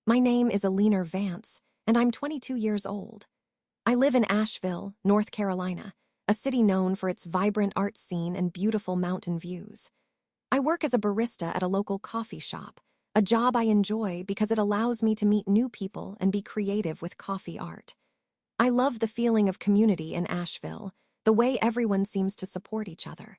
My name is Alina Vance, and I'm 22 years old. I live in Asheville, North Carolina, a city known for its vibrant art scene and beautiful mountain views. I work as a barista at a local coffee shop, a job I enjoy because it allows me to meet new people and be creative with coffee art. I love the feeling of community in Asheville, the way everyone seems to support each other.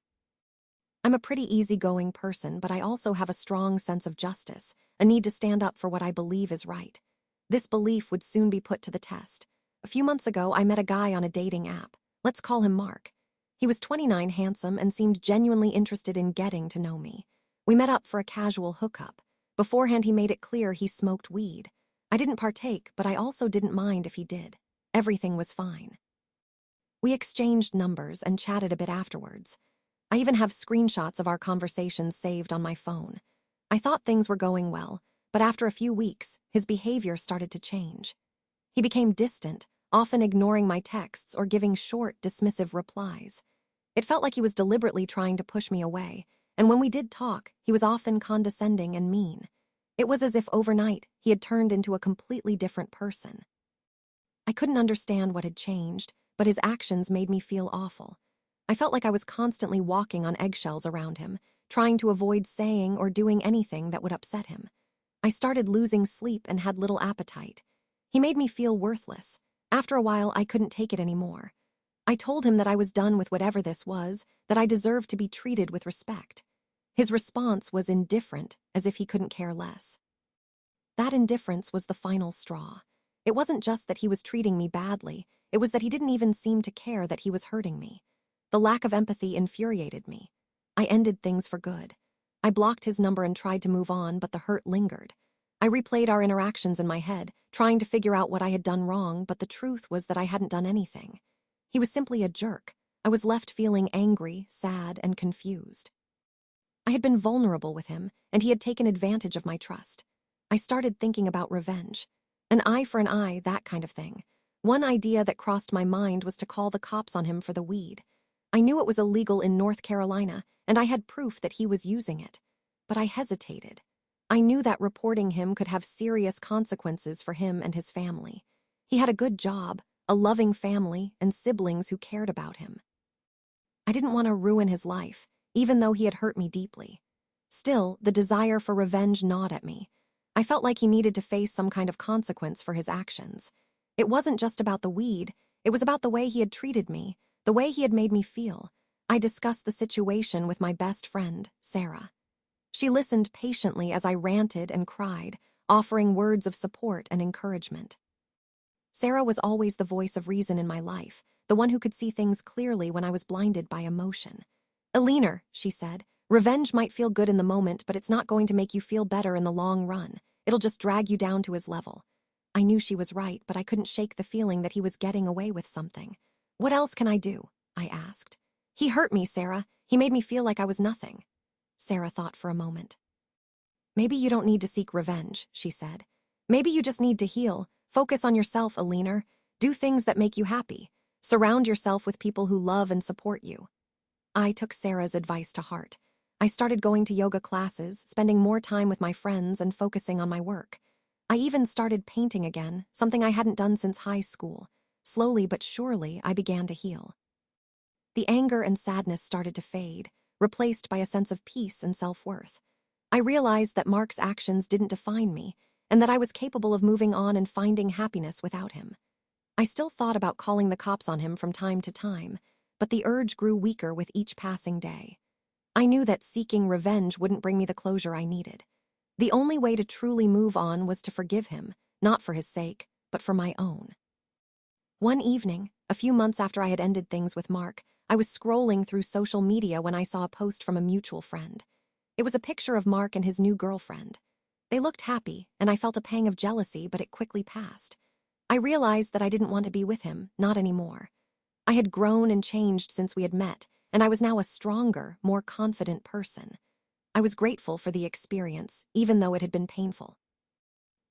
I'm a pretty easygoing person, but I also have a strong sense of justice, a need to stand up for what I believe is right. This belief would soon be put to the test. A few months ago, I met a guy on a dating app. Let's call him Mark. He was 29, handsome, and seemed genuinely interested in getting to know me. We met up for a casual hookup. Beforehand, he made it clear he smoked weed. I didn't partake, but I also didn't mind if he did. Everything was fine. We exchanged numbers and chatted a bit afterwards. I even have screenshots of our conversations saved on my phone. I thought things were going well, but after a few weeks, his behavior started to change. He became distant, often ignoring my texts or giving short, dismissive replies. It felt like he was deliberately trying to push me away, and when we did talk, he was often condescending and mean. It was as if overnight he had turned into a completely different person. I couldn't understand what had changed, but his actions made me feel awful. I felt like I was constantly walking on eggshells around him, trying to avoid saying or doing anything that would upset him. I started losing sleep and had little appetite. He made me feel worthless. After a while, I couldn't take it anymore. I told him that I was done with whatever this was, that I deserved to be treated with respect. His response was indifferent, as if he couldn't care less. That indifference was the final straw. It wasn't just that he was treating me badly, it was that he didn't even seem to care that he was hurting me. The lack of empathy infuriated me. I ended things for good. I blocked his number and tried to move on, but the hurt lingered. I replayed our interactions in my head, trying to figure out what I had done wrong, but the truth was that I hadn't done anything. He was simply a jerk. I was left feeling angry, sad, and confused. I had been vulnerable with him, and he had taken advantage of my trust. I started thinking about revenge. An eye for an eye, that kind of thing. One idea that crossed my mind was to call the cops on him for the weed. I knew it was illegal in North Carolina, and I had proof that he was using it. But I hesitated. I knew that reporting him could have serious consequences for him and his family. He had a good job, a loving family, and siblings who cared about him. I didn't want to ruin his life, even though he had hurt me deeply. Still, the desire for revenge gnawed at me. I felt like he needed to face some kind of consequence for his actions. It wasn't just about the weed, it was about the way he had treated me, the way he had made me feel. I discussed the situation with my best friend, Sarah. She listened patiently as I ranted and cried, offering words of support and encouragement. Sarah was always the voice of reason in my life, the one who could see things clearly when I was blinded by emotion. "Alina," she said, "revenge might feel good in the moment, but it's not going to make you feel better in the long run. It'll just drag you down to his level." I knew she was right, but I couldn't shake the feeling that he was getting away with something. "What else can I do?" I asked. "He hurt me, Sarah. He made me feel like I was nothing." Sarah thought for a moment. "Maybe you don't need to seek revenge," she said. "Maybe you just need to heal. Focus on yourself, Alina. Do things that make you happy. Surround yourself with people who love and support you." I took Sarah's advice to heart. I started going to yoga classes, spending more time with my friends, and focusing on my work. I even started painting again, something I hadn't done since high school. Slowly but surely, I began to heal. The anger and sadness started to fade, replaced by a sense of peace and self-worth. I realized that Mark's actions didn't define me, and that I was capable of moving on and finding happiness without him. I still thought about calling the cops on him from time to time, but the urge grew weaker with each passing day. I knew that seeking revenge wouldn't bring me the closure I needed. The only way to truly move on was to forgive him, not for his sake, but for my own. One evening, a few months after I had ended things with Mark, I was scrolling through social media when I saw a post from a mutual friend. It was a picture of Mark and his new girlfriend. They looked happy, and I felt a pang of jealousy, but it quickly passed. I realized that I didn't want to be with him, not anymore. I had grown and changed since we had met, and I was now a stronger, more confident person. I was grateful for the experience, even though it had been painful.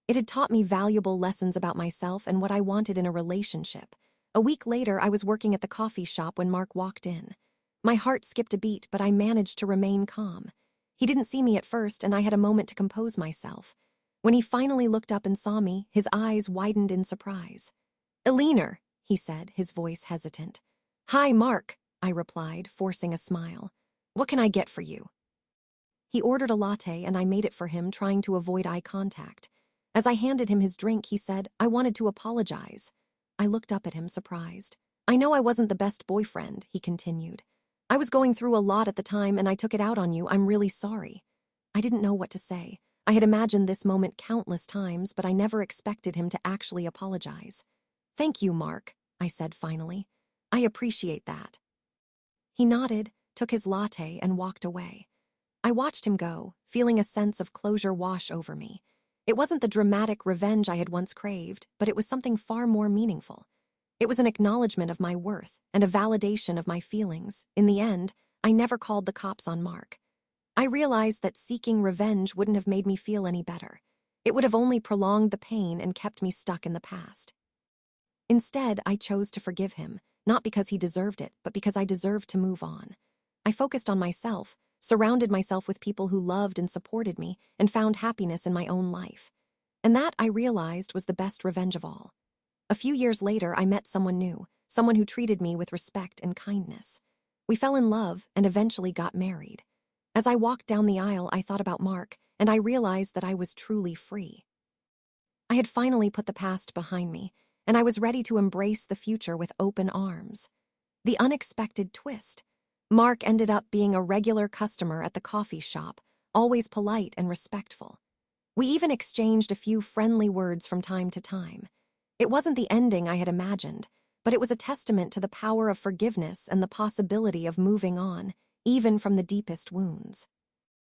It had taught me valuable lessons about myself and what I wanted in a relationship. A week later, I was working at the coffee shop when Mark walked in. My heart skipped a beat, but I managed to remain calm. He didn't see me at first, and I had a moment to compose myself. When he finally looked up and saw me, his eyes widened in surprise. "Eleanor," he said, his voice hesitant. "Hi, Mark," I replied, forcing a smile. "What can I get for you?" He ordered a latte and I made it for him, trying to avoid eye contact. As I handed him his drink, he said, "I wanted to apologize." I looked up at him, surprised. "I know I wasn't the best boyfriend," he continued. "I was going through a lot at the time and I took it out on you. I'm really sorry." I didn't know what to say. I had imagined this moment countless times, but I never expected him to actually apologize. "Thank you, Mark," I said finally. "I appreciate that." He nodded, took his latte, and walked away. I watched him go, feeling a sense of closure wash over me. It wasn't the dramatic revenge I had once craved, but it was something far more meaningful. It was an acknowledgement of my worth and a validation of my feelings. In the end, I never called the cops on Mark. I realized that seeking revenge wouldn't have made me feel any better. It would have only prolonged the pain and kept me stuck in the past. Instead, I chose to forgive him, not because he deserved it, but because I deserved to move on. I focused on myself, surrounded myself with people who loved and supported me, and found happiness in my own life. And that, I realized, was the best revenge of all. A few years later, I met someone new, someone who treated me with respect and kindness. We fell in love and eventually got married. As I walked down the aisle, I thought about Mark, and I realized that I was truly free. I had finally put the past behind me, and I was ready to embrace the future with open arms. The unexpected twist. Mark ended up being a regular customer at the coffee shop, always polite and respectful. We even exchanged a few friendly words from time to time. It wasn't the ending I had imagined, but it was a testament to the power of forgiveness and the possibility of moving on, even from the deepest wounds.